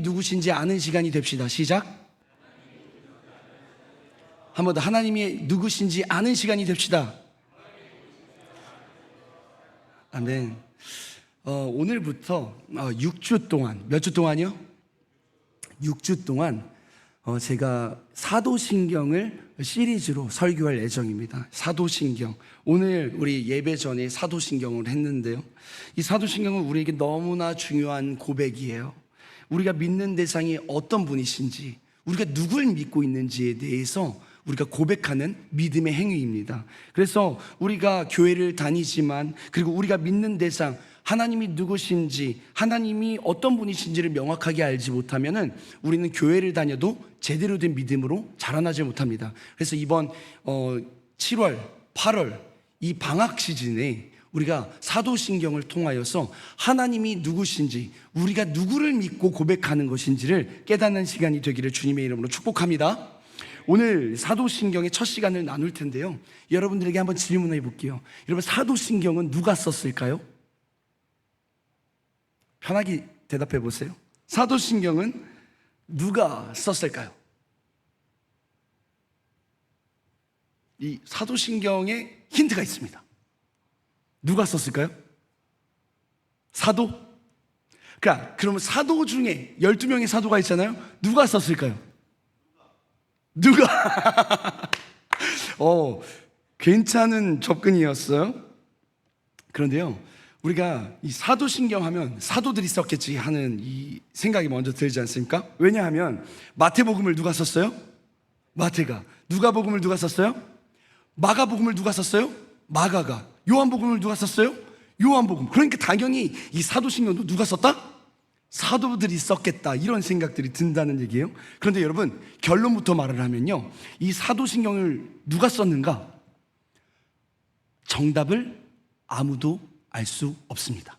누구신지 아는 시간이 됩시다. 시작. 한 번 더. 하나님이 누구신지 아는 시간이 됩시다. 아멘. 오늘부터 6주 동안, 몇 주 동안이요? 6주 동안 제가 사도신경을 시리즈로 설교할 예정입니다. 사도신경. 오늘 우리 예배 전에 사도신경을 했는데요, 이 사도신경은 우리에게 너무나 중요한 고백이에요. 우리가 믿는 대상이 어떤 분이신지, 우리가 누굴 믿고 있는지에 대해서 우리가 고백하는 믿음의 행위입니다. 그래서 우리가 교회를 다니지만, 그리고 우리가 믿는 대상, 하나님이 누구신지, 하나님이 어떤 분이신지를 명확하게 알지 못하면은 우리는 교회를 다녀도 제대로 된 믿음으로 자라나지 못합니다. 그래서 이번 7월, 8월 이 방학 시즌에 우리가 사도신경을 통하여서 하나님이 누구신지, 우리가 누구를 믿고 고백하는 것인지를 깨닫는 시간이 되기를 주님의 이름으로 축복합니다. 오늘 사도신경의 첫 시간을 나눌 텐데요, 여러분들에게 한번 질문해 볼게요. 여러분, 사도신경은 누가 썼을까요? 편하게 대답해 보세요. 사도신경은 누가 썼을까요? 이 사도신경에 힌트가 있습니다. 누가 썼을까요? 사도? 그러면 사도 중에 12명의 사도가 있잖아요. 누가 썼을까요? 누가? 괜찮은 접근이었어요. 그런데요, 우리가 이 사도신경 하면 사도들이 썼겠지 하는 이 생각이 먼저 들지 않습니까? 왜냐하면 마태복음을 누가 썼어요? 마태가. 누가복음을 누가 썼어요? 마가복음을 누가 썼어요? 마가가. 요한복음을 누가 썼어요? 요한복음. 그러니까 당연히 이 사도신경도 누가 썼다? 사도들이 썼겠다, 이런 생각들이 든다는 얘기예요. 그런데 여러분, 결론부터 말을 하면요, 이 사도신경을 누가 썼는가? 정답을 아무도 알 수 없습니다.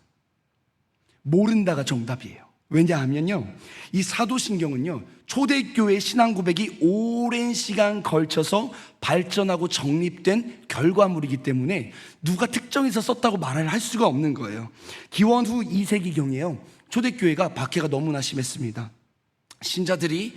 모른다가 정답이에요. 왜냐하면요, 이 사도신경은요, 초대교회 신앙 고백이 오랜 시간 걸쳐서 발전하고 정립된 결과물이기 때문에 누가 특정해서 썼다고 말을 할 수가 없는 거예요. 기원 후 2세기경에요, 초대교회가 박해가 너무나 심했습니다. 신자들이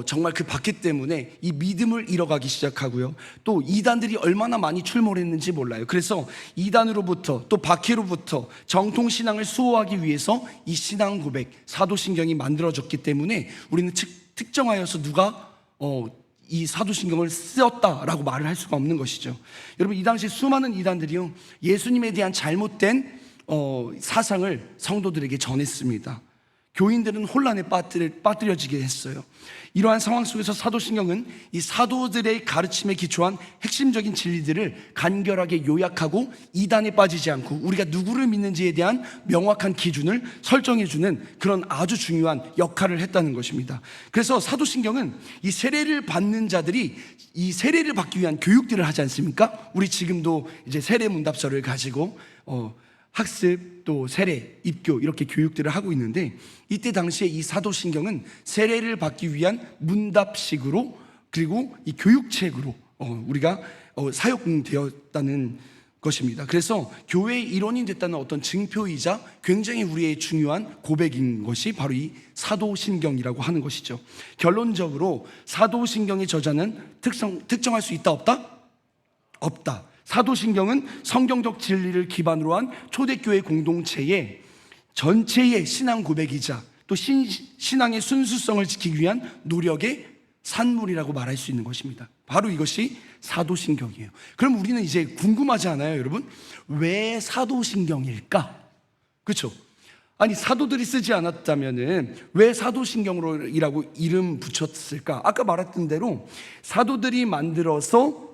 정말 그 박해 때문에 이 믿음을 잃어가기 시작하고요, 또 이단들이 얼마나 많이 출몰했는지 몰라요. 그래서 이단으로부터 또 박해로부터 정통신앙을 수호하기 위해서 이 신앙 고백, 사도신경이 만들어졌기 때문에 우리는 특정하여서 누가 이 사도신경을 쓰었다라고 말을 할 수가 없는 것이죠. 여러분, 이 당시 수많은 이단들이요, 예수님에 대한 잘못된 사상을 성도들에게 전했습니다. 교인들은 혼란에 빠뜨려지게 했어요. 이러한 상황 속에서 사도신경은 이 사도들의 가르침에 기초한 핵심적인 진리들을 간결하게 요약하고 이단에 빠지지 않고 우리가 누구를 믿는지에 대한 명확한 기준을 설정해주는 그런 아주 중요한 역할을 했다는 것입니다. 그래서 사도신경은 이 세례를 받는 자들이 이 세례를 받기 위한 교육들을 하지 않습니까? 우리 지금도 이제 세례 문답서를 가지고 학습, 또 세례, 입교, 이렇게 교육들을 하고 있는데, 이때 당시에 이 사도신경은 세례를 받기 위한 문답식으로, 그리고 이 교육책으로 우리가 사용되었다는 것입니다. 그래서 교회의 일원이 됐다는 어떤 증표이자 굉장히 우리의 중요한 고백인 것이 바로 이 사도신경이라고 하는 것이죠. 결론적으로 사도신경의 저자는 특정할 수 있다, 없다? 없다. 사도신경은 성경적 진리를 기반으로 한 초대교회 공동체의 전체의 신앙 고백이자 또 신앙의 순수성을 지키기 위한 노력의 산물이라고 말할 수 있는 것입니다. 바로 이것이 사도신경이에요. 그럼 우리는 이제 궁금하지 않아요, 여러분? 왜 사도신경일까? 그렇죠? 아니, 사도들이 쓰지 않았다면은 왜 사도신경이라고 이름 붙였을까? 아까 말했던 대로 사도들이 만들어서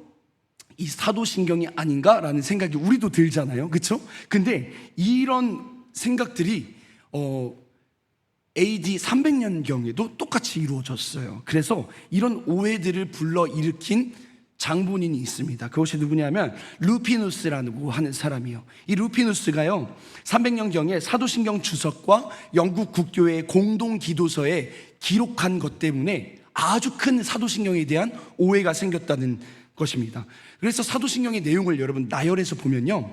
이 사도신경이 아닌가라는 생각이 우리도 들잖아요, 그렇죠? 근데 이런 생각들이 AD 300년경에도 똑같이 이루어졌어요. 그래서 이런 오해들을 불러일으킨 장본인이 있습니다. 그것이 누구냐면 루피누스라고 하는 사람이요. 이 루피누스가요, 300년경에 사도신경 주석과 영국 국교회의 공동 기도서에 기록한 것 때문에 아주 큰 사도신경에 대한 오해가 생겼다는 것입니다. 그래서 사도신경의 내용을 여러분 나열해서 보면요,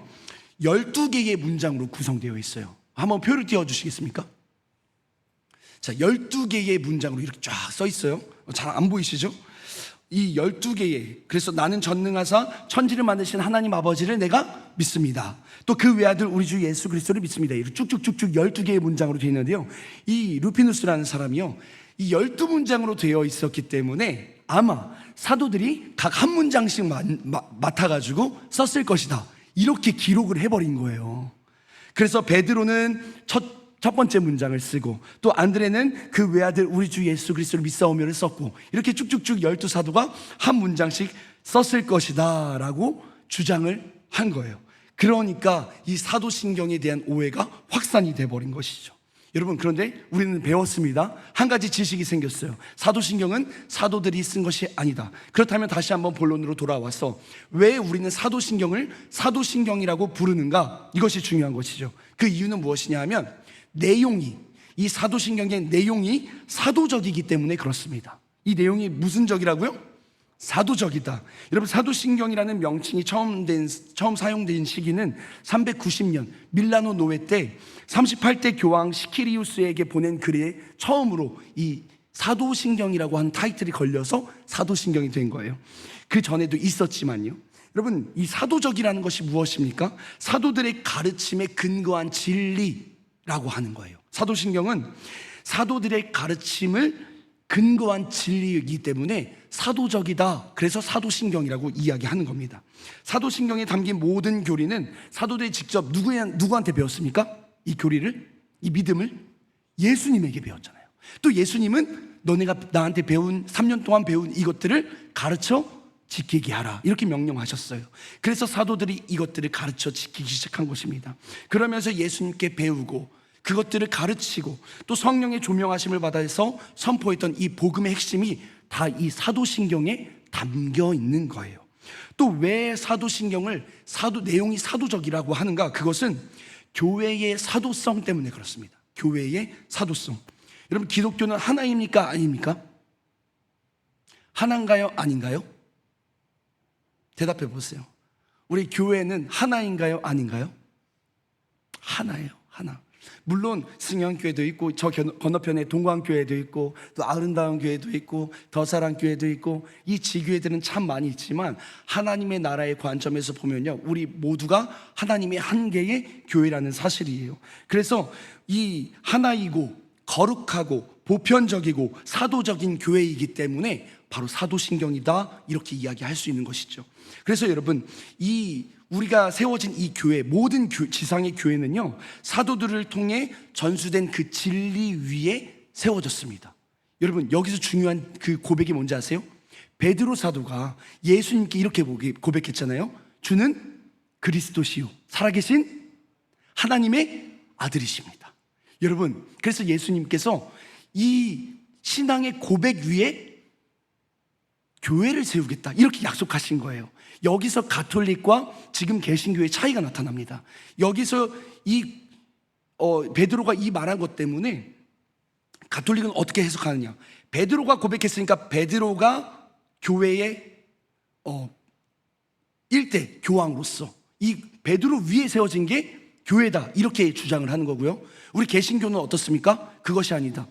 12개의 문장으로 구성되어 있어요. 한번 표를 띄워주시겠습니까? 자, 12개의 문장으로 이렇게 쫙 써 있어요. 잘 안 보이시죠? 이 12개의, 그래서 나는 전능하사 천지를 만드신 하나님 아버지를 내가 믿습니다. 또 그 외아들 우리 주 예수 그리스도를 믿습니다. 이렇게 쭉쭉쭉쭉 12개의 문장으로 되어 있는데요, 이 루피누스라는 사람이요, 이 12문장으로 되어 있었기 때문에 아마 사도들이 각 한 문장씩 맡아가지고 썼을 것이다, 이렇게 기록을 해버린 거예요. 그래서 베드로는 첫 번째 문장을 쓰고, 또 안드레는 그 외아들 우리 주 예수 그리스도를 믿사오며를 썼고, 이렇게 쭉쭉쭉 12사도가 한 문장씩 썼을 것이다 라고 주장을 한 거예요. 그러니까 이 사도신경에 대한 오해가 확산이 돼버린 것이죠. 여러분, 그런데 우리는 배웠습니다. 한 가지 지식이 생겼어요. 사도신경은 사도들이 쓴 것이 아니다. 그렇다면 다시 한번 본론으로 돌아와서 왜 우리는 사도신경을 사도신경이라고 부르는가, 이것이 중요한 것이죠. 그 이유는 무엇이냐 하면, 이 사도신경의 내용이 사도적이기 때문에 그렇습니다. 이 내용이 무슨 적이라고요? 사도적이다. 여러분, 사도신경이라는 명칭이 처음 사용된 시기는 390년 밀라노 노회 때 38대 교황 시키리우스에게 보낸 글에 처음으로 이 사도신경이라고 하는 타이틀이 걸려서 사도신경이 된 거예요. 그 전에도 있었지만요. 여러분, 이 사도적이라는 것이 무엇입니까? 사도들의 가르침에 근거한 진리라고 하는 거예요. 사도신경은 사도들의 가르침을 근거한 진리이기 때문에 사도적이다. 그래서 사도신경이라고 이야기하는 겁니다. 사도신경에 담긴 모든 교리는 사도들이 직접 누구한테 배웠습니까? 이 교리를, 이 믿음을 예수님에게 배웠잖아요. 또 예수님은 너네가 나한테 배운 3년 동안 배운 이것들을 가르쳐 지키게 하라, 이렇게 명령하셨어요. 그래서 사도들이 이것들을 가르쳐 지키기 시작한 것입니다. 그러면서 예수님께 배우고 그것들을 가르치고 또 성령의 조명하심을 받아서 선포했던 이 복음의 핵심이 다 이 사도신경에 담겨 있는 거예요. 또 왜 사도신경을 내용이 사도적이라고 하는가? 그것은 교회의 사도성 때문에 그렇습니다. 교회의 사도성. 여러분, 기독교는 하나입니까? 아닙니까? 하나인가요? 아닌가요? 대답해 보세요. 우리 교회는 하나인가요? 아닌가요? 하나예요. 하나. 물론 승영교회도 있고, 저 건너편에 동광교회도 있고, 또 아름다운 교회도 있고, 더사랑교회도 있고, 이 지교회들은 참 많이 있지만 하나님의 나라의 관점에서 보면요, 우리 모두가 하나님의 한 개의 교회라는 사실이에요. 그래서 이 하나이고 거룩하고 보편적이고 사도적인 교회이기 때문에 바로 사도신경이다, 이렇게 이야기할 수 있는 것이죠. 그래서 여러분, 우리가 세워진 이 교회, 모든 지상의 교회는요, 사도들을 통해 전수된 그 진리 위에 세워졌습니다. 여러분, 여기서 중요한 그 고백이 뭔지 아세요? 베드로 사도가 예수님께 이렇게 고백했잖아요. 주는 그리스도시요 살아계신 하나님의 아들이십니다. 여러분, 그래서 예수님께서 이 신앙의 고백 위에 교회를 세우겠다, 이렇게 약속하신 거예요. 여기서 가톨릭과 지금 개신교의 차이가 나타납니다. 여기서 베드로가 이 말한 것 때문에 가톨릭은 어떻게 해석하느냐? 베드로가 고백했으니까 베드로가 교회의 1대 교황으로서 이 베드로 위에 세워진 게 교회다, 이렇게 주장을 하는 거고요. 우리 개신교는 어떻습니까? 그것이 아니다.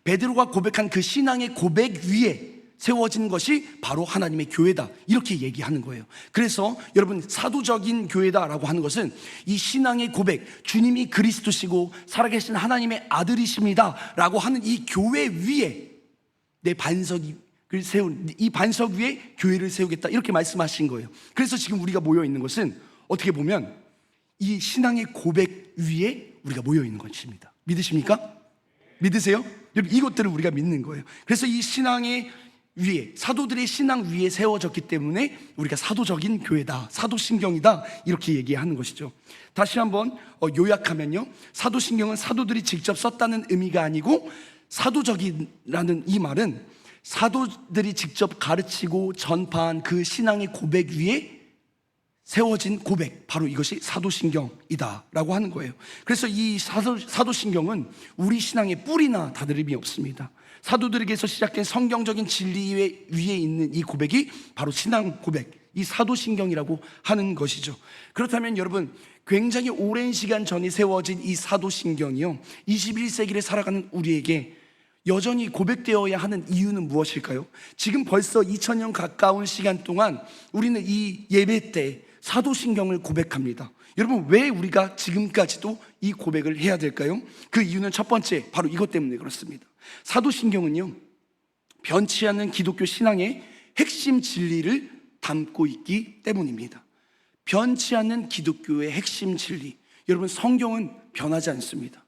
베드로가 고백한 그 신앙의 고백 위에 세워진 것이 바로 하나님의 교회다, 이렇게 얘기하는 거예요. 그래서 여러분, 사도적인 교회다라고 하는 것은 이 신앙의 고백, 주님이 그리스도시고 살아계신 하나님의 아들이십니다 라고 하는 이 교회 위에 내 반석을 세운, 이 반석 위에 교회를 세우겠다, 이렇게 말씀하신 거예요. 그래서 지금 우리가 모여 있는 것은 어떻게 보면 이 신앙의 고백 위에 우리가 모여 있는 것입니다. 믿으십니까? 믿으세요? 여러분, 이것들을 우리가 믿는 거예요. 그래서 이 신앙의 위에, 사도들의 신앙 위에 세워졌기 때문에 우리가 사도적인 교회다, 사도신경이다, 이렇게 얘기하는 것이죠. 다시 한번 요약하면요, 사도신경은 사도들이 직접 썼다는 의미가 아니고, 사도적이라는 이 말은 사도들이 직접 가르치고 전파한 그 신앙의 고백 위에 세워진 고백, 바로 이것이 사도신경이다 라고 하는 거예요. 그래서 이 사도신경은 우리 신앙의 뿌리나 다름이 없습니다. 사도들에게서 시작된 성경적인 진리 위에 있는 이 고백이 바로 신앙 고백, 이 사도신경이라고 하는 것이죠. 그렇다면 여러분, 굉장히 오랜 시간 전에 세워진 이 사도신경이요, 21세기를 살아가는 우리에게 여전히 고백되어야 하는 이유는 무엇일까요? 지금 벌써 2000년 가까운 시간 동안 우리는 이 예배 때 사도신경을 고백합니다. 여러분, 왜 우리가 지금까지도 이 고백을 해야 될까요? 그 이유는 첫 번째, 바로 이것 때문에 그렇습니다. 사도신경은요, 변치 않는 기독교 신앙의 핵심 진리를 담고 있기 때문입니다. 변치 않는 기독교의 핵심 진리. 여러분, 성경은 변하지 않습니다.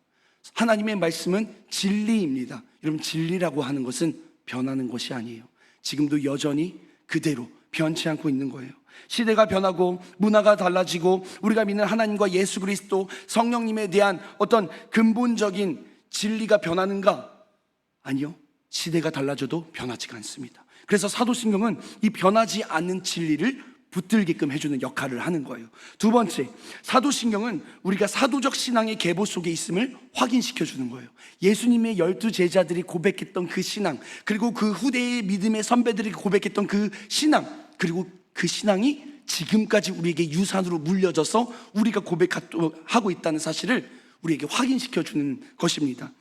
하나님의 말씀은 진리입니다. 여러분, 진리라고 하는 것은 변하는 것이 아니에요. 지금도 여전히 그대로 변치 않고 있는 거예요. 시대가 변하고 문화가 달라지고 우리가 믿는 하나님과 예수 그리스도 성령님에 대한 어떤 근본적인 진리가 변하는가? 아니요, 시대가 달라져도 변하지가 않습니다. 그래서 사도신경은 이 변하지 않는 진리를 붙들게끔 해주는 역할을 하는 거예요. 두 번째, 사도신경은 우리가 사도적 신앙의 계보 속에 있음을 확인시켜주는 거예요. 예수님의 12제자들이 고백했던 그 신앙, 그리고 그 후대의 믿음의 선배들이 고백했던 그 신앙, 그리고 그 신앙이 지금까지 우리에게 유산으로 물려져서 우리가 고백하고 있다는 사실을 우리에게 확인시켜주는 것입니다.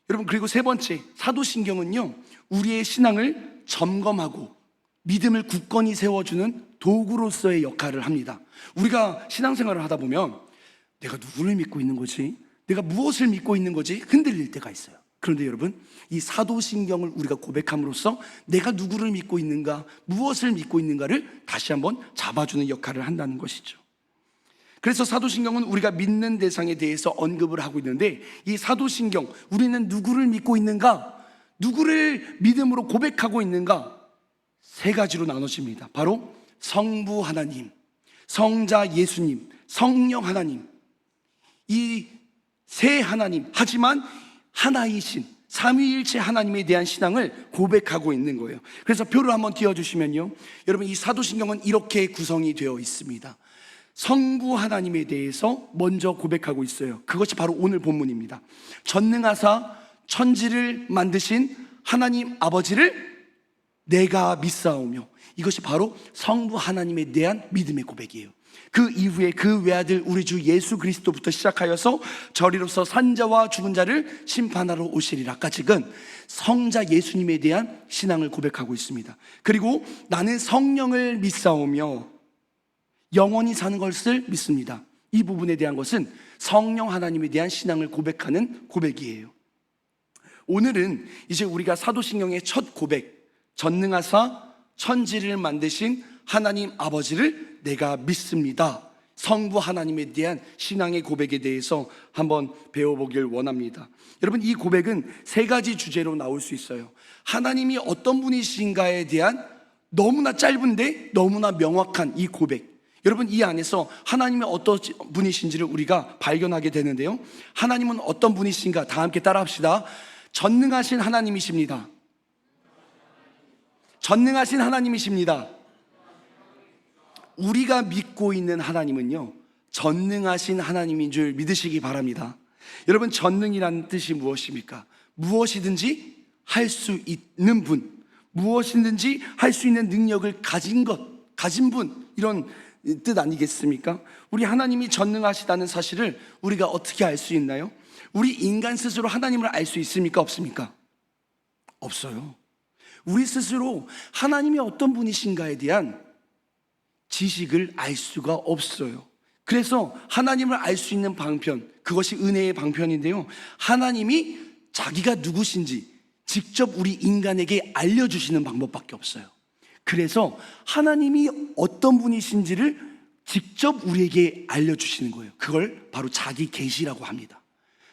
여러분, 그리고 세 번째, 사도신경은요, 우리의 신앙을 점검하고 믿음을 굳건히 세워주는 도구로서의 역할을 합니다. 우리가 신앙생활을 하다 보면 내가 누구를 믿고 있는 거지? 내가 무엇을 믿고 있는 거지? 흔들릴 때가 있어요. 그런데 여러분, 이 사도신경을 우리가 고백함으로써 내가 누구를 믿고 있는가, 무엇을 믿고 있는가를 다시 한번 잡아주는 역할을 한다는 것이죠. 그래서 사도신경은 우리가 믿는 대상에 대해서 언급을 하고 있는데, 이 사도신경, 우리는 누구를 믿고 있는가, 누구를 믿음으로 고백하고 있는가, 세 가지로 나눠집니다. 바로 성부 하나님, 성자 예수님, 성령 하나님. 이 세 하나님, 하지만 하나이신 삼위일체 하나님에 대한 신앙을 고백하고 있는 거예요. 그래서 표를 한번 띄워주시면요, 여러분, 이 사도신경은 이렇게 구성이 되어 있습니다. 성부 하나님에 대해서 먼저 고백하고 있어요. 그것이 바로 오늘 본문입니다. 전능하사 천지를 만드신 하나님 아버지를 내가 믿사오며, 이것이 바로 성부 하나님에 대한 믿음의 고백이에요. 그 이후에 그 외아들 우리 주 예수 그리스도부터 시작하여서 저리로서 산자와 죽은 자를 심판하러 오시리라까지는 성자 예수님에 대한 신앙을 고백하고 있습니다. 그리고 나는 성령을 믿사오며 영원히 사는 것을 믿습니다. 이 부분에 대한 것은 성령 하나님에 대한 신앙을 고백하는 고백이에요. 오늘은 이제 우리가 사도신경의 첫 고백, 전능하사 천지를 만드신 하나님 아버지를 내가 믿습니다, 성부 하나님에 대한 신앙의 고백에 대해서 한번 배워보길 원합니다. 여러분, 이 고백은 세 가지 주제로 나올 수 있어요. 하나님이 어떤 분이신가에 대한 너무나 짧은데 너무나 명확한 이 고백. 여러분, 이 안에서 하나님이 어떤 분이신지를 우리가 발견하게 되는데요, 하나님은 어떤 분이신가? 다 함께 따라합시다. 전능하신 하나님이십니다. 전능하신 하나님이십니다. 우리가 믿고 있는 하나님은요, 전능하신 하나님인 줄 믿으시기 바랍니다. 여러분, 전능이라는 뜻이 무엇입니까? 무엇이든지 할 수 있는 분, 무엇이든지 할 수 있는 능력을 가진 분, 이런 뜻 아니겠습니까? 우리 하나님이 전능하시다는 사실을 우리가 어떻게 알 수 있나요? 우리 인간 스스로 하나님을 알 수 있습니까? 없습니까? 없어요. 우리 스스로 하나님이 어떤 분이신가에 대한 지식을 알 수가 없어요. 그래서 하나님을 알 수 있는 방편, 그것이 은혜의 방편인데요, 하나님이 자기가 누구신지 직접 우리 인간에게 알려주시는 방법밖에 없어요. 그래서 하나님이 어떤 분이신지를 직접 우리에게 알려주시는 거예요. 그걸 바로 자기 계시라고 합니다.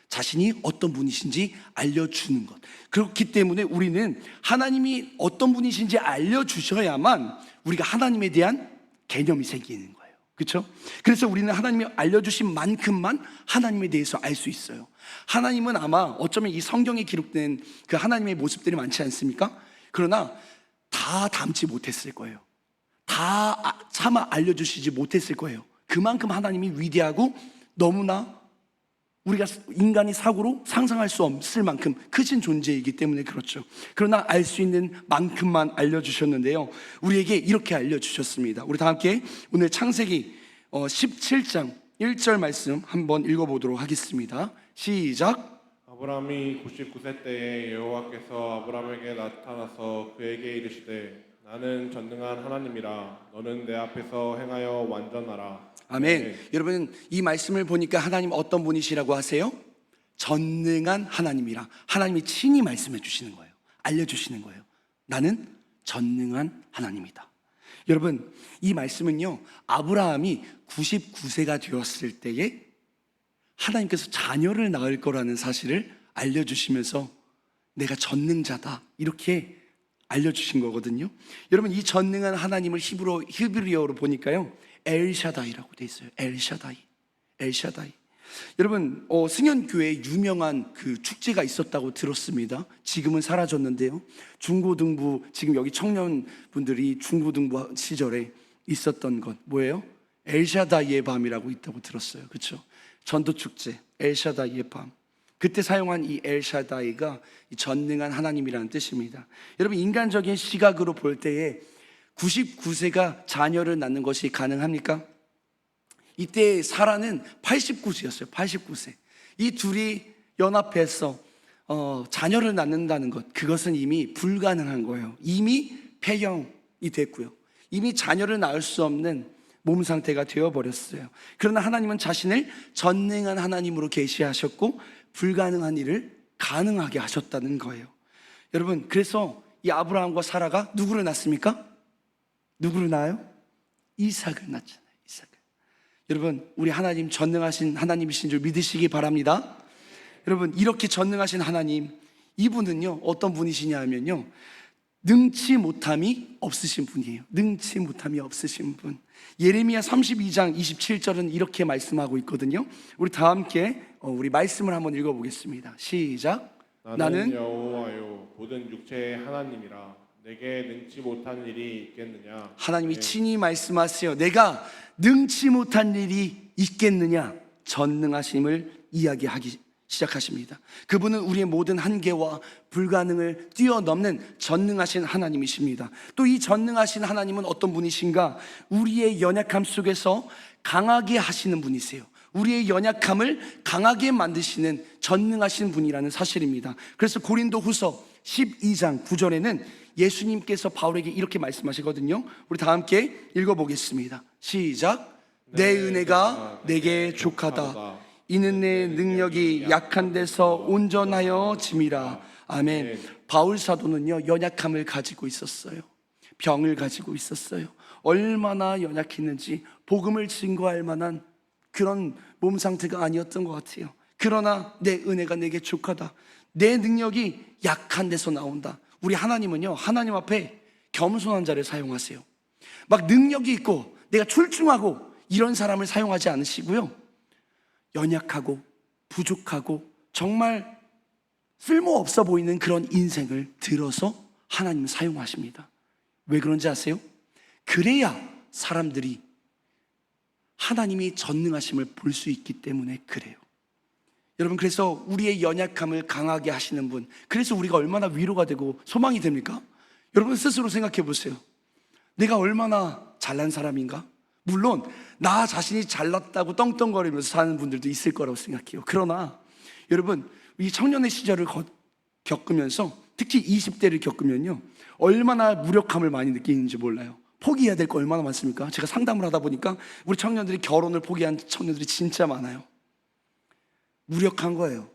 자신이 어떤 분이신지 알려주는 것. 그렇기 때문에 우리는 하나님이 어떤 분이신지 알려주셔야만 우리가 하나님에 대한 개념이 생기는 거예요. 그렇죠? 그래서 우리는 하나님이 알려주신 만큼만 하나님에 대해서 알 수 있어요. 하나님은 아마 어쩌면 이 성경에 기록된 그 하나님의 모습들이 많지 않습니까? 그러나 다 담지 못했을 거예요. 다 차마 알려주시지 못했을 거예요. 그만큼 하나님이 위대하고 너무나 우리가 인간이 사고로 상상할 수 없을 만큼 크신 존재이기 때문에 그렇죠. 그러나 알 수 있는 만큼만 알려주셨는데요, 우리에게 이렇게 알려주셨습니다. 우리 다 함께 오늘 창세기 17장 1절 말씀 한번 읽어보도록 하겠습니다. 시작. 아브라함이 99세 때에 여호와께서 아브라함에게 나타나서 그에게 이르시되 나는 전능한 하나님이라 너는 내 앞에서 행하여 완전하라. 아멘. 여러분, 이 말씀을 보니까 하나님 어떤 분이시라고 하세요? 전능한 하나님이라. 하나님이 친히 말씀해 주시는 거예요. 알려주시는 거예요. 나는 전능한 하나님이다. 여러분, 이 말씀은요, 아브라함이 99세가 되었을 때에 하나님께서 자녀를 낳을 거라는 사실을 알려주시면서 내가 전능자다, 이렇게 알려주신 거거든요. 여러분, 이 전능한 하나님을 히브리어로 보니까요, 엘샤다이라고 돼 있어요. 엘샤다이. 여러분, 승연교회에 유명한 그 축제가 있었다고 들었습니다. 지금은 사라졌는데요, 중고등부, 지금 여기 청년분들이 중고등부 시절에 있었던 것 뭐예요? 엘샤다이의 밤이라고 있다고 들었어요. 그렇죠? 전도축제 엘샤다이의 밤. 그때 사용한 이 엘샤다이가 이 전능한 하나님이라는 뜻입니다. 여러분, 인간적인 시각으로 볼 때에 99세가 자녀를 낳는 것이 가능합니까? 이때 사라는 89세였어요. 89세. 이 둘이 연합해서 자녀를 낳는다는 것, 그것은 이미 불가능한 거예요. 이미 폐경이 됐고요. 이미 자녀를 낳을 수 없는 몸 상태가 되어버렸어요. 그러나 하나님은 자신을 전능한 하나님으로 계시하셨고 불가능한 일을 가능하게 하셨다는 거예요. 여러분, 그래서 이 아브라함과 사라가 누구를 낳습니까? 누구를 낳아요? 이삭을 낳잖아요. 이삭을. 여러분, 우리 하나님 전능하신 하나님이신 줄 믿으시기 바랍니다. 여러분, 이렇게 전능하신 하나님, 이분은요 어떤 분이시냐 하면요, 능치 못함이 없으신 분이에요. 능치 못함이 없으신 분. 예레미야 32장 27절은 이렇게 말씀하고 있거든요. 우리 다 함께 우리 말씀을 한번 읽어보겠습니다. 시작. 나는 여호와요 모든 육체의 하나님이라 내게 능치 못한 일이 있겠느냐. 하나님이 친히 말씀하세요. 내가 능치 못한 일이 있겠느냐. 전능하심을 이야기하기 시작하십니다. 그분은 우리의 모든 한계와 불가능을 뛰어넘는 전능하신 하나님이십니다. 또 이 전능하신 하나님은 어떤 분이신가? 우리의 연약함 속에서 강하게 하시는 분이세요. 우리의 연약함을 강하게 만드시는 전능하신 분이라는 사실입니다. 그래서 고린도후서 12장 9절에는 예수님께서 바울에게 이렇게 말씀하시거든요. 우리 다 함께 읽어보겠습니다. 시작. 내 은혜가 내게 족하다. 이는 내 능력이 약한 데서 온전하여 짐이라. 아멘. 바울 사도는요 연약함을 가지고 있었어요. 병을 가지고 있었어요. 얼마나 연약했는지 복음을 증거할 만한 그런 몸 상태가 아니었던 것 같아요. 그러나 내 은혜가 내게 족하다. 내 능력이 약한 데서 나온다. 우리 하나님은요 하나님 앞에 겸손한 자를 사용하세요. 막 능력이 있고 내가 출중하고 이런 사람을 사용하지 않으시고요, 연약하고 부족하고 정말 쓸모없어 보이는 그런 인생을 들어서 하나님은 사용하십니다. 왜 그런지 아세요? 그래야 사람들이 하나님이 전능하심을 볼 수 있기 때문에 그래요. 여러분, 그래서 우리의 연약함을 강하게 하시는 분, 그래서 우리가 얼마나 위로가 되고 소망이 됩니까? 여러분 스스로 생각해 보세요. 내가 얼마나 잘난 사람인가? 물론 나 자신이 잘났다고 떵떵거리면서 사는 분들도 있을 거라고 생각해요. 그러나 여러분, 이 청년의 시절을 겪으면서 특히 20대를 겪으면요 얼마나 무력함을 많이 느끼는지 몰라요. 포기해야 될 거 얼마나 많습니까? 제가 상담을 하다 보니까 우리 청년들이 결혼을 포기한 청년들이 진짜 많아요. 무력한 거예요.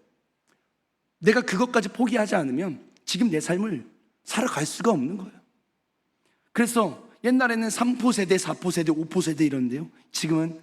내가 그것까지 포기하지 않으면 지금 내 삶을 살아갈 수가 없는 거예요. 그래서 옛날에는 3포 세대, 4포 세대, 5포 세대 이런데요, 지금은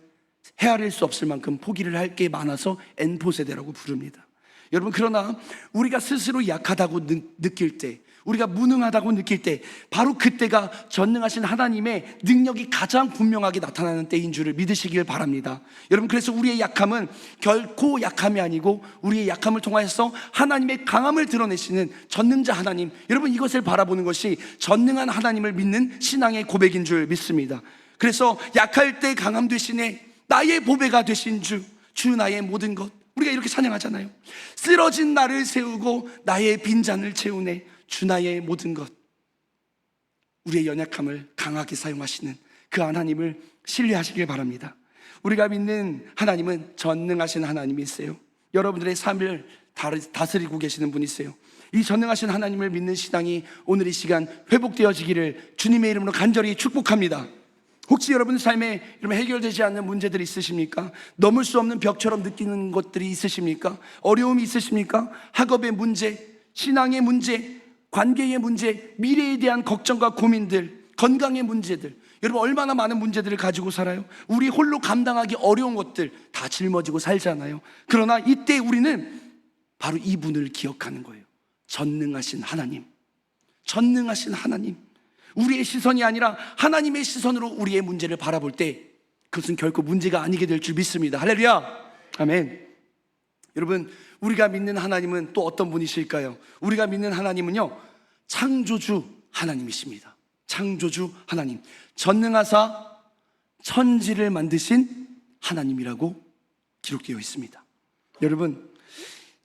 헤아릴 수 없을 만큼 포기를 할 게 많아서 N포 세대라고 부릅니다. 여러분, 그러나 우리가 스스로 약하다고 느낄 때, 우리가 무능하다고 느낄 때, 바로 그때가 전능하신 하나님의 능력이 가장 분명하게 나타나는 때인 줄을 믿으시길 바랍니다. 여러분, 그래서 우리의 약함은 결코 약함이 아니고 우리의 약함을 통하여서 하나님의 강함을 드러내시는 전능자 하나님, 여러분 이것을 바라보는 것이 전능한 하나님을 믿는 신앙의 고백인 줄 믿습니다. 그래서 약할 때 강함 되시네, 나의 보배가 되신 주 나의 모든 것, 우리가 이렇게 찬양하잖아요. 쓰러진 나를 세우고 나의 빈잔을 채우네, 주 나의 모든 것. 우리의 연약함을 강하게 사용하시는 그 하나님을 신뢰하시길 바랍니다. 우리가 믿는 하나님은 전능하신 하나님이세요. 여러분들의 삶을 다스리고 계시는 분이세요. 이 전능하신 하나님을 믿는 신앙이 오늘 이 시간 회복되어지기를 주님의 이름으로 간절히 축복합니다. 혹시 여러분 삶에 해결되지 않는 문제들이 있으십니까? 넘을 수 없는 벽처럼 느끼는 것들이 있으십니까? 어려움이 있으십니까? 학업의 문제, 신앙의 문제, 관계의 문제, 미래에 대한 걱정과 고민들, 건강의 문제들, 여러분 얼마나 많은 문제들을 가지고 살아요? 우리 홀로 감당하기 어려운 것들 다 짊어지고 살잖아요. 그러나 이때 우리는 바로 이분을 기억하는 거예요. 전능하신 하나님, 전능하신 하나님. 우리의 시선이 아니라 하나님의 시선으로 우리의 문제를 바라볼 때 그것은 결코 문제가 아니게 될 줄 믿습니다. 할렐루야, 아멘. 여러분, 우리가 믿는 하나님은 또 어떤 분이실까요? 우리가 믿는 하나님은요, 창조주 하나님이십니다. 창조주 하나님, 전능하사 천지를 만드신 하나님이라고 기록되어 있습니다. 여러분,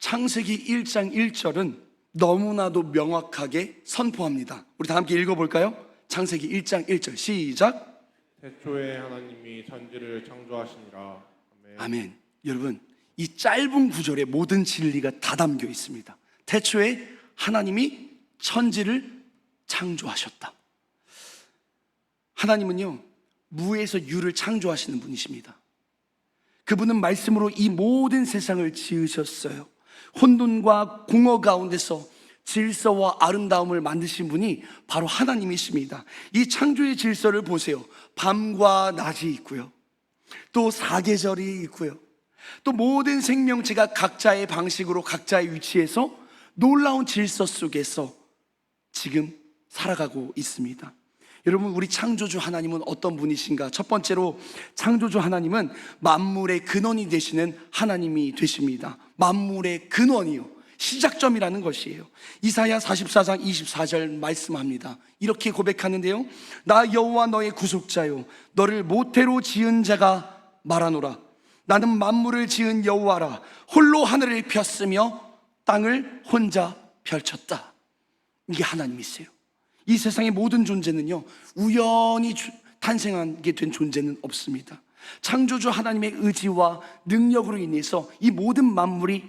창세기 1장 1절은 너무나도 명확하게 선포합니다. 우리 다 함께 읽어볼까요? 창세기 1장 1절 시작. 태초에 하나님이 천지를 창조하시니라. 아멘. 아멘. 여러분, 이 짧은 구절에 모든 진리가 다 담겨 있습니다. 태초에 하나님이 천지를 창조하셨다. 하나님은요, 무에서 유를 창조하시는 분이십니다. 그분은 말씀으로 이 모든 세상을 지으셨어요. 혼돈과 공허 가운데서 질서와 아름다움을 만드신 분이 바로 하나님이십니다. 이 창조의 질서를 보세요. 밤과 낮이 있고요, 또 사계절이 있고요, 또 모든 생명체가 각자의 방식으로 각자의 위치에서 놀라운 질서 속에서 지금 살아가고 있습니다. 여러분, 우리 창조주 하나님은 어떤 분이신가? 첫 번째로 창조주 하나님은 만물의 근원이 되시는 하나님이 되십니다. 만물의 근원이요, 시작점이라는 것이에요. 이사야 44장 24절 말씀합니다. 이렇게 고백하는데요, 나 여호와 너의 구속자요, 너를 모태로 지은 자가 말하노라. 나는 만물을 지은 여호와라. 홀로 하늘을 폈으며 땅을 혼자 펼쳤다. 이게 하나님이세요. 이 세상의 모든 존재는요, 우연히 탄생하게 된 존재는 없습니다. 창조주 하나님의 의지와 능력으로 인해서 이 모든 만물이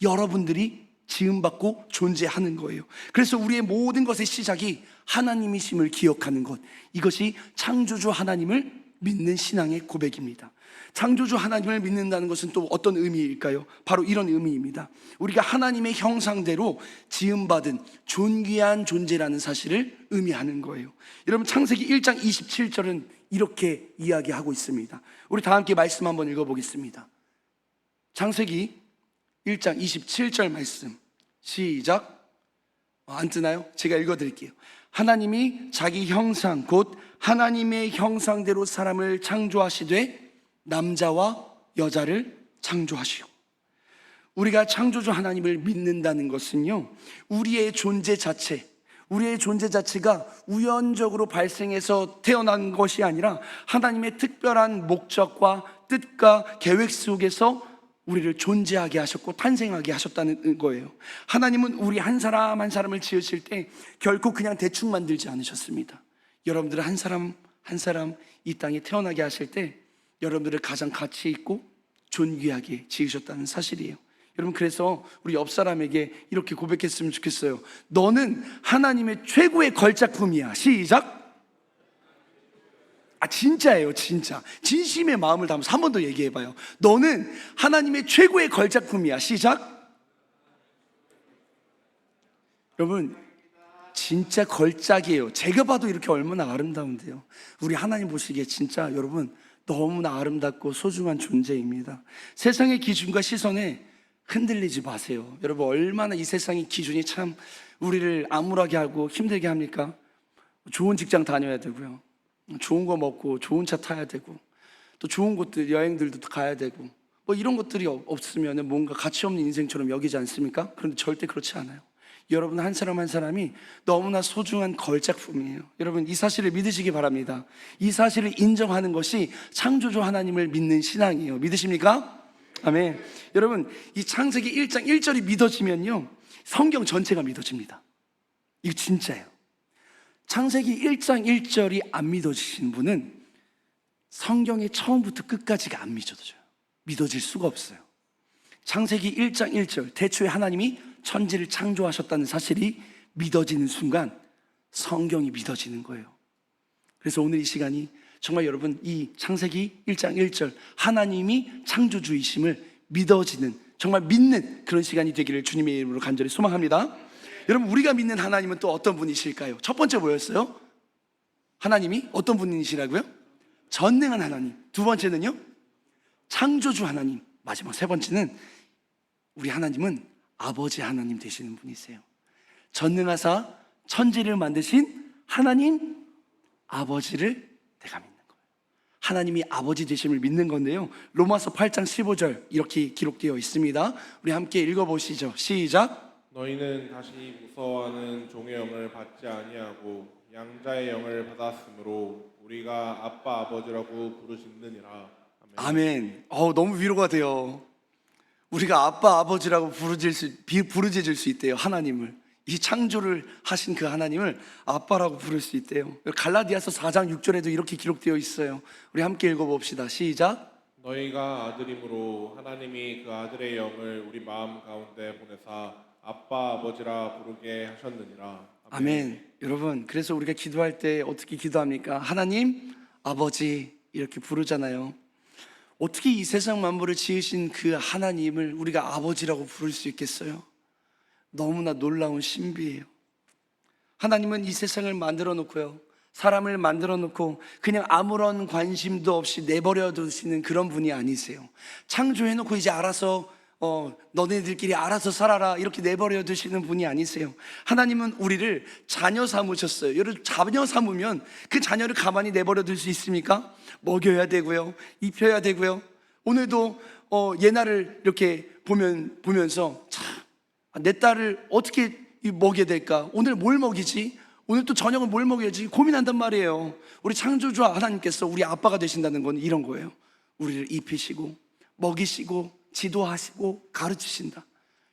여러분들이 지음받고 존재하는 거예요. 그래서 우리의 모든 것의 시작이 하나님이심을 기억하는 것, 이것이 창조주 하나님을 믿는 신앙의 고백입니다. 창조주 하나님을 믿는다는 것은 또 어떤 의미일까요? 바로 이런 의미입니다. 우리가 하나님의 형상대로 지음받은 존귀한 존재라는 사실을 의미하는 거예요. 여러분, 창세기 1장 27절은 이렇게 이야기하고 있습니다. 우리 다 함께 말씀 한번 읽어보겠습니다. 창세기 1장 27절 말씀 시작. 안 뜨나요? 제가 읽어드릴게요. 하나님이 자기 형상 곧 하나님의 형상대로 사람을 창조하시되 남자와 여자를 창조하시오. 우리가 창조주 하나님을 믿는다는 것은요, 우리의 존재 자체가 우연적으로 발생해서 태어난 것이 아니라 하나님의 특별한 목적과 뜻과 계획 속에서 우리를 존재하게 하셨고 탄생하게 하셨다는 거예요. 하나님은 우리 한 사람 한 사람을 지으실 때 결코 그냥 대충 만들지 않으셨습니다. 여러분들을 한 사람 한 사람 이 땅에 태어나게 하실 때 여러분들을 가장 가치 있고 존귀하게 지으셨다는 사실이에요. 여러분, 그래서 우리 옆 사람에게 이렇게 고백했으면 좋겠어요. 너는 하나님의 최고의 걸작품이야. 시작. 진짜예요, 진짜. 진심의 마음을 담아서 한 번 더 얘기해봐요. 너는 하나님의 최고의 걸작품이야. 시작. 여러분, 진짜 걸작이에요. 제가 봐도 이렇게 얼마나 아름다운데요. 우리 하나님 보시기에 진짜 여러분 너무나 아름답고 소중한 존재입니다. 세상의 기준과 시선에 흔들리지 마세요. 여러분, 얼마나 이 세상의 기준이 참 우리를 암울하게 하고 힘들게 합니까? 좋은 직장 다녀야 되고요, 좋은 거 먹고 좋은 차 타야 되고, 또 좋은 곳들 여행들도 가야 되고, 뭐 이런 것들이 없으면 뭔가 가치 없는 인생처럼 여기지 않습니까? 그런데 절대 그렇지 않아요. 여러분 한 사람 한 사람이 너무나 소중한 걸작품이에요. 여러분, 이 사실을 믿으시기 바랍니다. 이 사실을 인정하는 것이 창조주 하나님을 믿는 신앙이에요. 믿으십니까? 아멘. 여러분, 이 창세기 1장 1절이 믿어지면요, 성경 전체가 믿어집니다. 이거 진짜예요. 창세기 1장 1절이 안 믿어지신 분은 성경의 처음부터 끝까지가 안 믿어져요. 믿어질 수가 없어요. 창세기 1장 1절 태초에 하나님이 천지를 창조하셨다는 사실이 믿어지는 순간 성경이 믿어지는 거예요. 그래서 오늘 이 시간이 정말 여러분 이 창세기 1장 1절 하나님이 창조주이심을 믿어지는, 정말 믿는 그런 시간이 되기를 주님의 이름으로 간절히 소망합니다. 여러분, 우리가 믿는 하나님은 또 어떤 분이실까요? 첫 번째 뭐였어요? 하나님이 어떤 분이시라고요? 전능한 하나님. 두 번째는요? 창조주 하나님. 마지막 세 번째는 우리 하나님은 아버지 하나님 되시는 분이세요. 전능하사 천지를 만드신 하나님 아버지를 내가 믿는 거예요. 하나님이 아버지 되심을 믿는 건데요, 로마서 8장 15절 이렇게 기록되어 있습니다. 우리 함께 읽어보시죠. 시작. 너희는 다시 무서워하는 종의 영을 받지 아니하고 양자의 영을 받았으므로 우리가 아빠 아버지라고 부르짖느니라. 아멘. 아멘. 너무 위로가 돼요. 우리가 아빠 아버지라고 부르짖을 수 있대요. 하나님을, 이 창조를 하신 그 하나님을 아빠라고 부를 수 있대요. 갈라디아서 4장 6절에도 이렇게 기록되어 있어요. 우리 함께 읽어봅시다. 시작. 너희가 아들이므로 하나님이 그 아들의 영을 우리 마음 가운데 보내사 아빠 아버지라 부르게 하셨느니라. 아멘. 여러분, 그래서 우리가 기도할 때 어떻게 기도합니까? 하나님 아버지 이렇게 부르잖아요. 어떻게 이 세상 만물을 지으신 그 하나님을 우리가 아버지라고 부를 수 있겠어요? 너무나 놀라운 신비예요. 하나님은 이 세상을 만들어 놓고요, 사람을 만들어 놓고 그냥 아무런 관심도 없이 내버려 두시는 그런 분이 아니세요. 창조해 놓고 이제 알아서 너네들끼리 알아서 살아라 이렇게 내버려 두시는 분이 아니세요. 하나님은 우리를 자녀 삼으셨어요. 여러분, 자녀 삼으면 그 자녀를 가만히 내버려 둘 수 있습니까? 먹여야 되고요, 입혀야 되고요. 오늘도 예나를 이렇게 보면서 참, 내 딸을 어떻게 먹여야 될까? 오늘 뭘 먹이지? 오늘 또 저녁은 뭘 먹여야지? 고민한단 말이에요. 우리 창조주 하나님께서 우리 아빠가 되신다는 건 이런 거예요. 우리를 입히시고 먹이시고 지도하시고 가르치신다.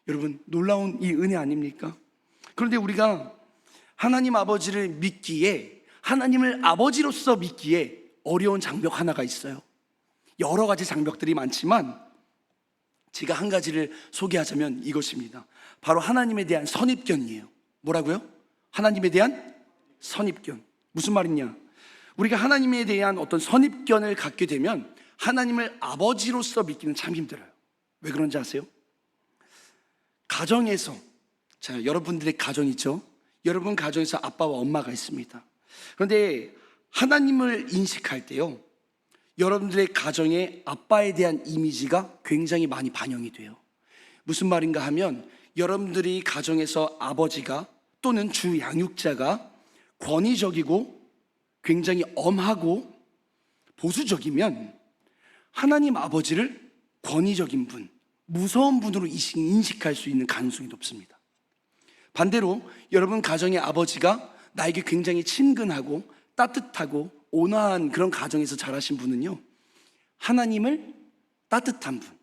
여러분, 놀라운 이 은혜 아닙니까? 그런데 우리가 하나님 아버지를 믿기에, 하나님을 아버지로서 믿기에 어려운 장벽 하나가 있어요. 여러 가지 장벽들이 많지만 제가 한 가지를 소개하자면 이것입니다. 바로 하나님에 대한 선입견이에요. 뭐라고요? 하나님에 대한 선입견. 무슨 말이냐? 우리가 하나님에 대한 어떤 선입견을 갖게 되면 하나님을 아버지로서 믿기는 참 힘들어요. 왜 그런지 아세요? 가정에서, 자, 여러분들의 가정 있죠? 여러분 가정에서 아빠와 엄마가 있습니다. 그런데 하나님을 인식할 때요, 여러분들의 가정에 아빠에 대한 이미지가 굉장히 많이 반영이 돼요. 무슨 말인가 하면, 여러분들이 가정에서 아버지가 또는 주 양육자가 권위적이고 굉장히 엄하고 보수적이면 하나님 아버지를 권위적인 분, 무서운 분으로 인식할 수 있는 가능성이 높습니다. 반대로 여러분 가정의 아버지가 나에게 굉장히 친근하고 따뜻하고 온화한 그런 가정에서 자라신 분은요, 하나님을 따뜻한 분,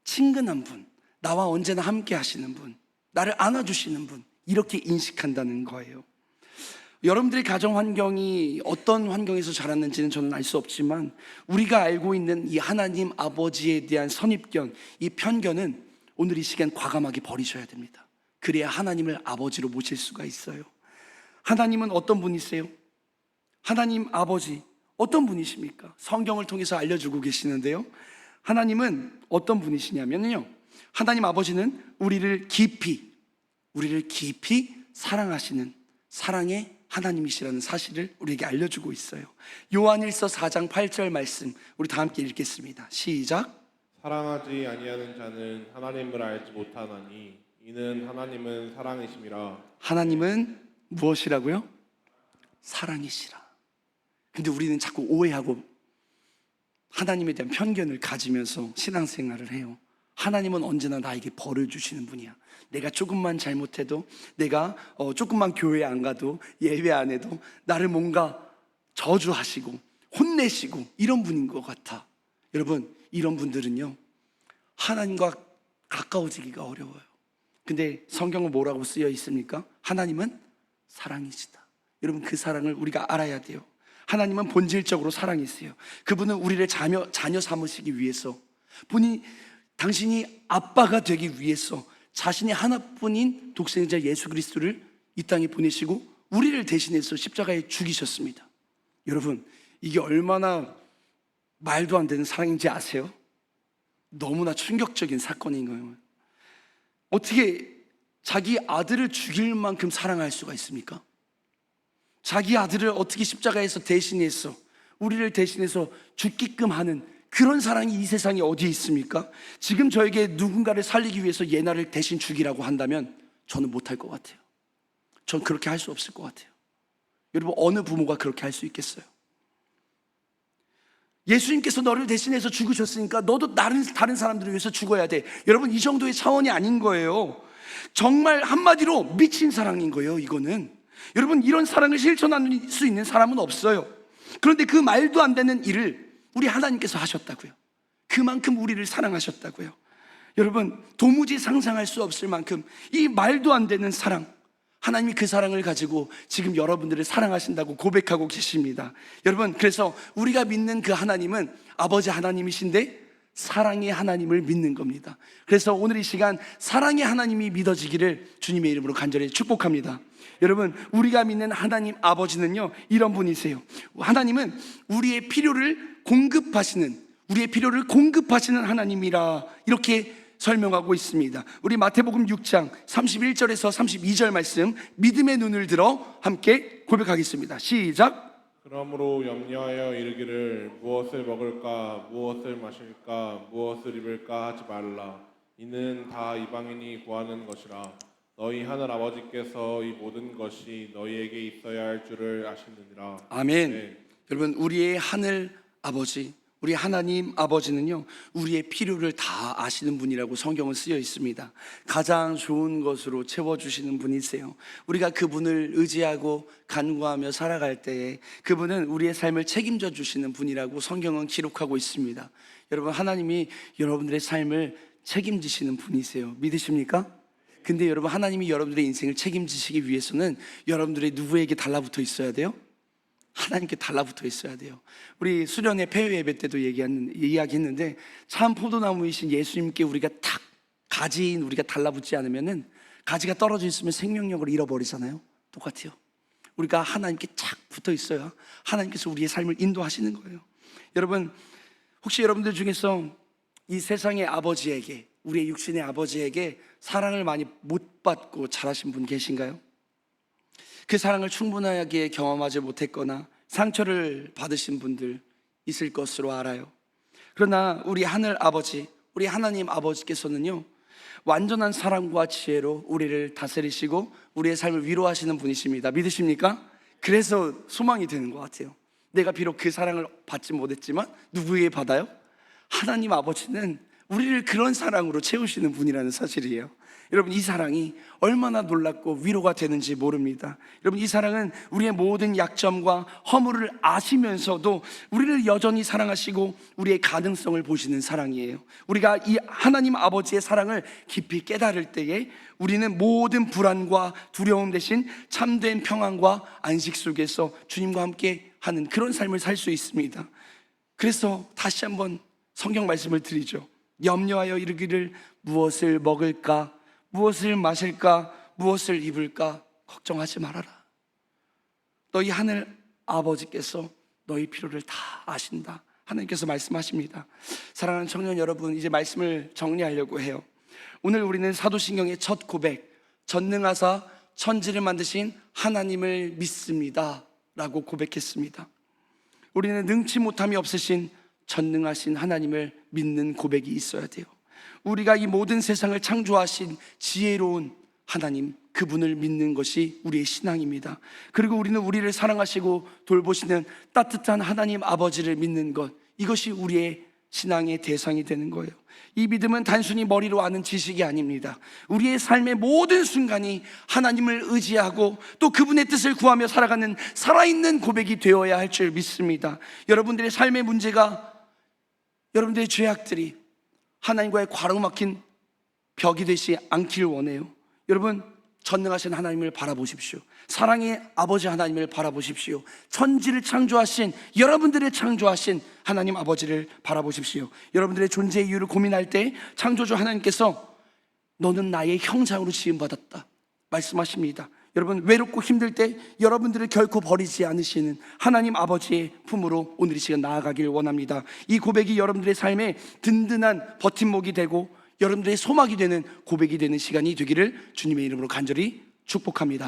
친근한 분, 나와 언제나 함께 하시는 분, 나를 안아주시는 분, 이렇게 인식한다는 거예요. 여러분들의 가정 환경이 어떤 환경에서 자랐는지는 저는 알 수 없지만 우리가 알고 있는 이 하나님 아버지에 대한 선입견, 이 편견은 오늘 이 시간 과감하게 버리셔야 됩니다. 그래야 하나님을 아버지로 모실 수가 있어요. 하나님은 어떤 분이세요? 하나님 아버지 어떤 분이십니까? 성경을 통해서 알려주고 계시는데요, 하나님은 어떤 분이시냐면요, 하나님 아버지는 우리를 깊이 사랑하시는 사랑의 하나님이시라는 사실을 우리에게 알려주고 있어요. 요한일서 4장 8절 말씀 우리 다 함께 읽겠습니다. 시작. 사랑하지 아니하는 자는 하나님을 알지 못하나니 이는 하나님은 사랑이심이라. 하나님은 무엇이라고요? 사랑이시라. 근데 우리는 자꾸 오해하고 하나님에 대한 편견을 가지면서 신앙생활을 해요. 하나님은 언제나 나에게 벌을 주시는 분이야. 내가 조금만 잘못해도, 내가 조금만 교회 안 가도, 예배 안 해도 나를 뭔가 저주하시고 혼내시고 이런 분인 것 같아. 여러분, 이런 분들은요, 하나님과 가까워지기가 어려워요. 근데 성경은 뭐라고 쓰여 있습니까? 하나님은 사랑이시다. 여러분, 그 사랑을 우리가 알아야 돼요. 하나님은 본질적으로 사랑이세요. 그분은 우리를 자녀 삼으시기 위해서, 당신이 아빠가 되기 위해서 자신의 하나뿐인 독생자 예수 그리스도를 이 땅에 보내시고 우리를 대신해서 십자가에 죽이셨습니다. 여러분, 이게 얼마나 말도 안 되는 사랑인지 아세요? 너무나 충격적인 사건인 거예요. 어떻게 자기 아들을 죽일 만큼 사랑할 수가 있습니까? 자기 아들을 어떻게 십자가에서 대신해서 우리를 대신해서 죽게끔 하는 그런 사랑이 이 세상에 어디에 있습니까? 지금 저에게 누군가를 살리기 위해서 얘나를 대신 죽이라고 한다면 저는 못할 것 같아요. 전 그렇게 할 수 없을 것 같아요. 여러분, 어느 부모가 그렇게 할 수 있겠어요? 예수님께서 너를 대신해서 죽으셨으니까 너도 다른 사람들을 위해서 죽어야 돼. 여러분, 이 정도의 차원이 아닌 거예요. 정말 한마디로 미친 사랑인 거예요. 이거는 여러분, 이런 사랑을 실천할 수 있는 사람은 없어요. 그런데 그 말도 안 되는 일을 우리 하나님께서 하셨다고요. 그만큼 우리를 사랑하셨다고요. 여러분, 도무지 상상할 수 없을 만큼 이 말도 안 되는 사랑, 하나님이 그 사랑을 가지고 지금 여러분들을 사랑하신다고 고백하고 계십니다. 여러분, 그래서 우리가 믿는 그 하나님은 아버지 하나님이신데 사랑의 하나님을 믿는 겁니다. 그래서 오늘 이 시간 사랑의 하나님이 믿어지기를 주님의 이름으로 간절히 축복합니다. 여러분, 우리가 믿는 하나님 아버지는요, 이런 분이세요. 하나님은 우리의 필요를 공급하시는 하나님이라 이렇게 설명하고 있습니다. 우리 마태복음 6장 31절에서 32절 말씀, 믿음의 눈을 들어 함께 고백하겠습니다. 시작. 그러므로 염려하여 이르기를 무엇을 먹을까 무엇을 마실까 무엇을 입을까 하지 말라. 이는 다 이방인이 구하는 것이라. 너희 하늘 아버지께서 이 모든 것이 너희에게 있어야 할 줄을 아시느니라. 아멘. 네. 여러분, 우리의 하늘 아버지, 우리 하나님 아버지는요, 우리의 필요를 다 아시는 분이라고 성경은 쓰여 있습니다. 가장 좋은 것으로 채워주시는 분이세요. 우리가 그분을 의지하고 간구하며 살아갈 때에 그분은 우리의 삶을 책임져 주시는 분이라고 성경은 기록하고 있습니다. 여러분, 하나님이 여러분들의 삶을 책임지시는 분이세요. 믿으십니까? 근데 여러분, 하나님이 여러분들의 인생을 책임지시기 위해서는 여러분들이 누구에게 달라붙어 있어야 돼요? 하나님께 달라붙어 있어야 돼요. 우리 수련회 폐회 예배 때도 이야기했는데, 참 포도나무이신 예수님께 우리가 탁 가지인 우리가 달라붙지 않으면은, 가지가 떨어져 있으면 생명력을 잃어버리잖아요. 똑같아요. 우리가 하나님께 착 붙어 있어야 하나님께서 우리의 삶을 인도하시는 거예요. 여러분, 혹시 여러분들 중에서 이 세상의 아버지에게, 우리의 육신의 아버지에게 사랑을 많이 못 받고 자라신 분 계신가요? 그 사랑을 충분하게 경험하지 못했거나 상처를 받으신 분들 있을 것으로 알아요. 그러나 우리 하늘 아버지, 우리 하나님 아버지께서는요, 완전한 사랑과 지혜로 우리를 다스리시고 우리의 삶을 위로하시는 분이십니다. 믿으십니까? 그래서 소망이 되는 것 같아요. 내가 비록 그 사랑을 받지 못했지만 누구에게 받아요? 하나님 아버지는 우리를 그런 사랑으로 채우시는 분이라는 사실이에요. 여러분, 이 사랑이 얼마나 놀랍고 위로가 되는지 모릅니다. 여러분, 이 사랑은 우리의 모든 약점과 허물을 아시면서도 우리를 여전히 사랑하시고 우리의 가능성을 보시는 사랑이에요. 우리가 이 하나님 아버지의 사랑을 깊이 깨달을 때에 우리는 모든 불안과 두려움 대신 참된 평안과 안식 속에서 주님과 함께 하는 그런 삶을 살 수 있습니다. 그래서 다시 한번 성경 말씀을 드리죠. 염려하여 이르기를 무엇을 먹을까 무엇을 마실까 무엇을 입을까 걱정하지 말아라. 너희 하늘 아버지께서 너희 필요를 다 아신다. 하나님께서 말씀하십니다. 사랑하는 청년 여러분, 이제 말씀을 정리하려고 해요. 오늘 우리는 사도신경의 첫 고백, 전능하사 천지를 만드신 하나님을 믿습니다 라고 고백했습니다. 우리는 능치 못함이 없으신 전능하신 하나님을 믿는 고백이 있어야 돼요. 우리가 이 모든 세상을 창조하신 지혜로운 하나님, 그분을 믿는 것이 우리의 신앙입니다. 그리고 우리는 우리를 사랑하시고 돌보시는 따뜻한 하나님 아버지를 믿는 것, 이것이 우리의 신앙의 대상이 되는 거예요. 이 믿음은 단순히 머리로 아는 지식이 아닙니다. 우리의 삶의 모든 순간이 하나님을 의지하고 또 그분의 뜻을 구하며 살아가는 살아있는 고백이 되어야 할 줄 믿습니다. 여러분들의 삶의 문제가, 여러분들의 죄악들이 하나님과의 가로막힌 벽이 되지 않길 원해요. 여러분, 전능하신 하나님을 바라보십시오. 사랑의 아버지 하나님을 바라보십시오. 천지를 창조하신, 여러분들을 창조하신 하나님 아버지를 바라보십시오. 여러분들의 존재의 이유를 고민할 때 창조주 하나님께서 너는 나의 형상으로 지음받았다 말씀하십니다. 여러분, 외롭고 힘들 때 여러분들을 결코 버리지 않으시는 하나님 아버지의 품으로 오늘 이 시간 나아가길 원합니다. 이 고백이 여러분들의 삶에 든든한 버팀목이 되고 여러분들의 소망이 되는 고백이 되는 시간이 되기를 주님의 이름으로 간절히 축복합니다.